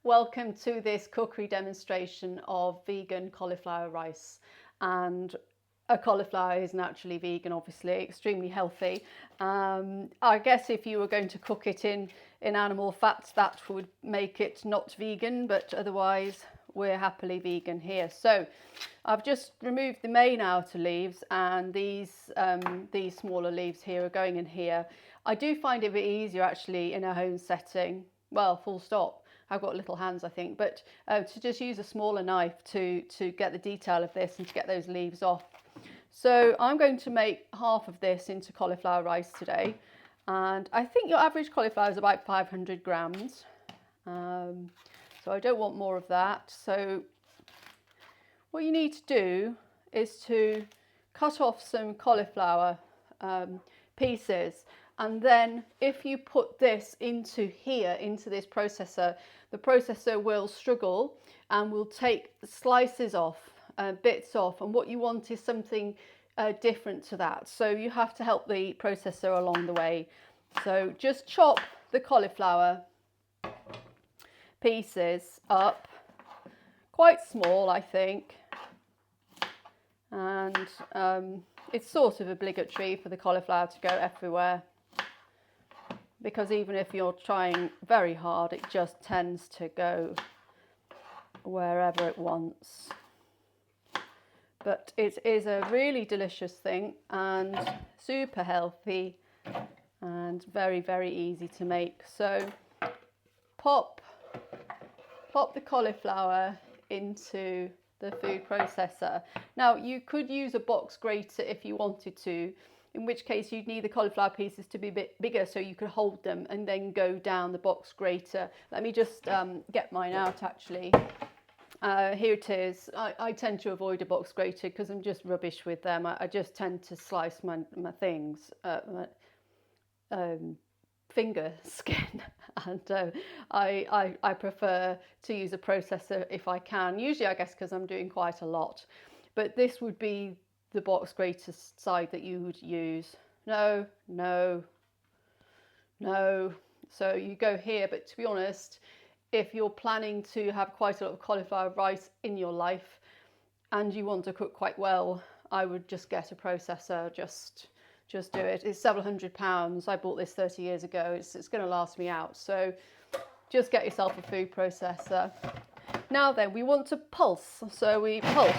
Welcome to this cookery demonstration of vegan cauliflower rice. And a cauliflower is naturally vegan, obviously, extremely healthy. I guess if you were going to cook it in animal fats, that would make it not vegan, but otherwise we're happily vegan here. So I've just removed the main outer leaves, and these smaller leaves here are going in here. I do find it a bit easier actually in a home setting. Well, full stop. I've got little hands, I think, but to just use a smaller knife to get the detail of this and to get those leaves off. So I'm going to make half of this into cauliflower rice today, and I think your average cauliflower is about 500 grams. So I don't want more of that. So what you need to do is to cut off some cauliflower pieces. And then if you put this into this processor, the processor will struggle and will take slices off, bits off. And what you want is something different to that. So you have to help the processor along the way. So just chop the cauliflower pieces up, quite small, I think. And it's sort of obligatory for the cauliflower to go everywhere, because even if you're trying very hard, it just tends to go wherever it wants. But it is a really delicious thing and super healthy and very, very easy to make. So pop the cauliflower into the food processor. Now you could use a box grater if you wanted to, in which case you'd need the cauliflower pieces to be a bit bigger so you could hold them and then go down the box grater. Let me just get mine out actually. Here it is. I tend to avoid a box grater because I'm just rubbish with them. I just tend to slice my things, finger skin, and I prefer to use a processor if I can. Usually I guess because I'm doing quite a lot, but this would be the box grater side that you would use. No. So you go here, but to be honest, if you're planning to have quite a lot of cauliflower rice in your life and you want to cook quite well, I would just get a processor, just do it. It's several £100s. I bought this 30 years ago. It's going to last me out. So just get yourself a food processor. Now then, we want to pulse. So we pulse.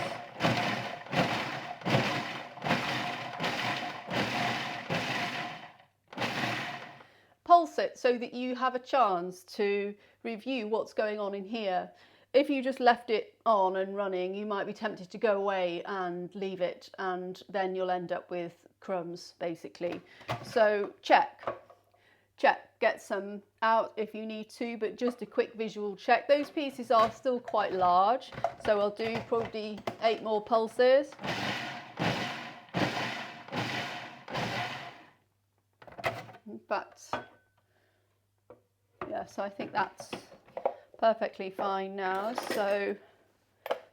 Pulse it so that you have a chance to review what's going on in here. If you just left it on and running, you might be tempted to go away and leave it, and then you'll end up with crumbs basically. So check, get some out if you need to, but just a quick visual check. Those pieces are still quite large, so I'll do probably 8 more pulses. But yeah, so I think that's perfectly fine now. So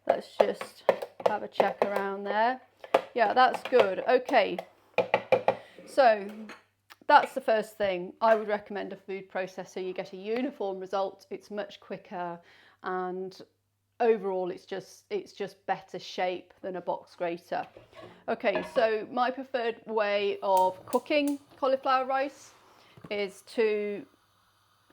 let's just have a check around there. Yeah, that's good. Okay, so that's the first thing. I would recommend a food processor. You get a uniform result. It's much quicker, and overall it's just better shape than a box grater. Okay, so my preferred way of cooking cauliflower rice is to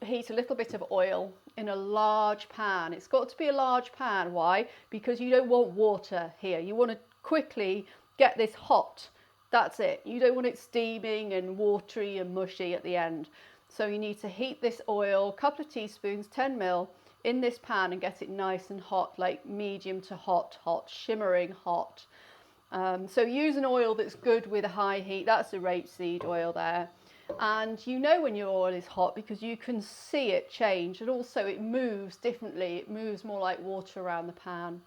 heat a little bit of oil in a large pan. It's got to be a large pan. Why? Because you don't want water here. You want to quickly get this hot. That's it. You don't want it steaming and watery and mushy at the end. So you need to heat this oil, a couple of teaspoons, 10 ml, in this pan and get it nice and hot, like medium to hot, shimmering hot. So use an oil that's good with a high heat. That's the rapeseed oil there. And you know when your oil is hot because you can see it change, and also it moves differently. It moves more like water around the pan.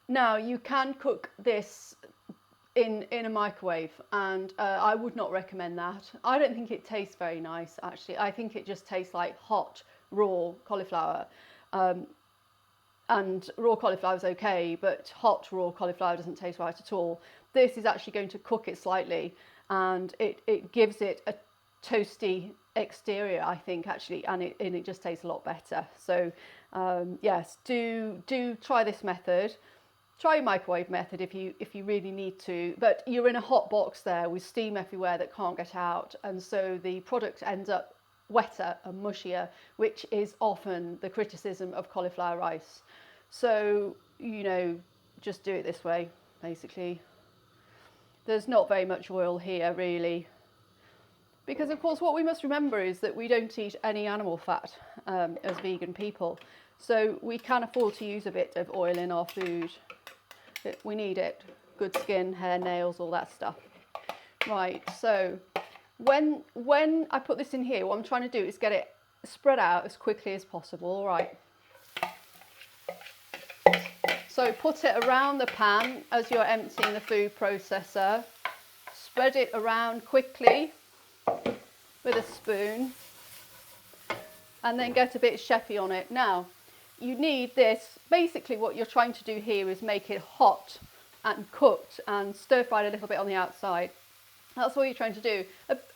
Now you can cook this in a microwave, and I would not recommend that. I don't think it tastes very nice actually. I think it just tastes like hot raw cauliflower, and raw cauliflower is okay, but hot raw cauliflower doesn't taste right at all. This is actually going to cook it slightly, and it gives it a toasty exterior, I think, actually, and it just tastes a lot better. So yes, do try this method. Try your microwave method if you really need to, but you're in a hot box there with steam everywhere that can't get out, and so the product ends up wetter and mushier, which is often the criticism of cauliflower rice. So, you know, just do it this way, basically. There's not very much oil here, really. Because, of course, what we must remember is that we don't eat any animal fat as vegan people. So we can afford to use a bit of oil in our food. We need it. Good skin, hair, nails, all that stuff. Right, so when I put this in here, what I'm trying to do is get it spread out as quickly as possible, all right? So put it around the pan as you're emptying the food processor. Spread it around quickly with a spoon, and then get a bit chefy on it. Now, you need this, basically what you're trying to do here is make it hot and cooked and stir-fried a little bit on the outside. That's what you're trying to do.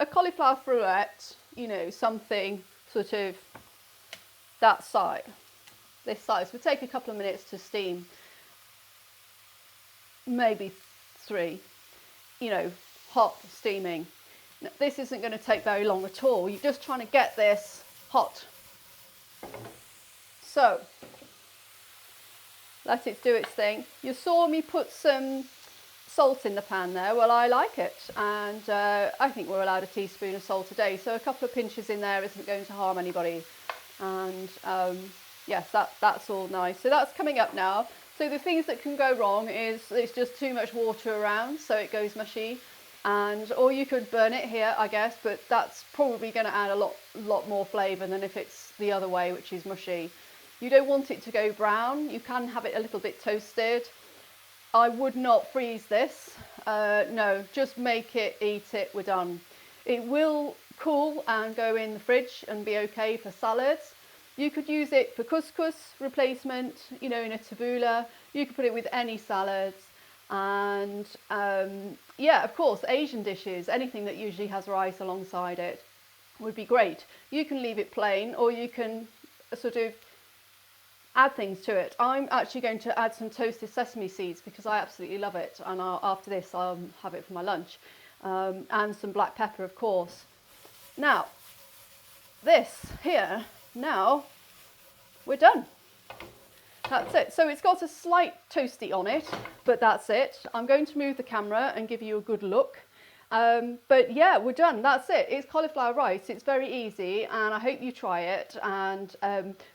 A cauliflower fruit, you know, something sort of that size, this size, would take a couple of minutes to steam, maybe 3, you know, hot steaming. Now, this isn't going to take very long at all. You're just trying to get this hot. So let it do its thing. You saw me put some salt in the pan there. Well, I like it, and I think we're allowed a teaspoon of salt a day, so a couple of pinches in there isn't going to harm anybody. And yes, that's all nice. So that's coming up now. So the things that can go wrong is it's just too much water around, so it goes mushy. And or you could burn it here, I guess, but that's probably going to add a lot more flavour than if it's the other way, which is mushy. You don't want it to go brown. You can have it a little bit toasted. I would not freeze this. No, just make it, eat it, we're done. It will cool and go in the fridge and be okay for salads. You could use it for couscous replacement, you know, in a tabbouleh. You could put it with any salads. And yeah, of course, Asian dishes, anything that usually has rice alongside it would be great. You can leave it plain, or you can sort of add things to it. I'm actually going to add some toasted sesame seeds because I absolutely love it, and after this I'll have it for my lunch, and some black pepper, of course. Now this here, now we're done. That's it. So it's got a slight toasty on it, but that's it. I'm going to move the camera and give you a good look. But yeah, we're done. That's it. It's cauliflower rice. It's very easy, and I hope you try it, and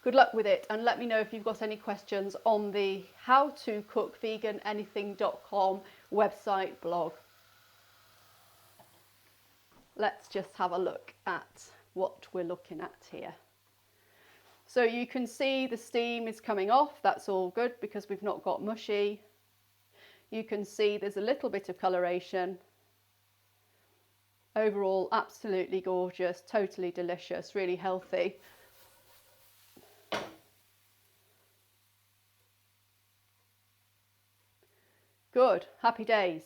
good luck with it. And let me know if you've got any questions on the howtocookvegananything.com website blog. Let's just have a look at what we're looking at here. So you can see the steam is coming off. That's all good because we've not got mushy. You can see there's a little bit of coloration. Overall, absolutely gorgeous, totally delicious, really healthy. Good, happy days.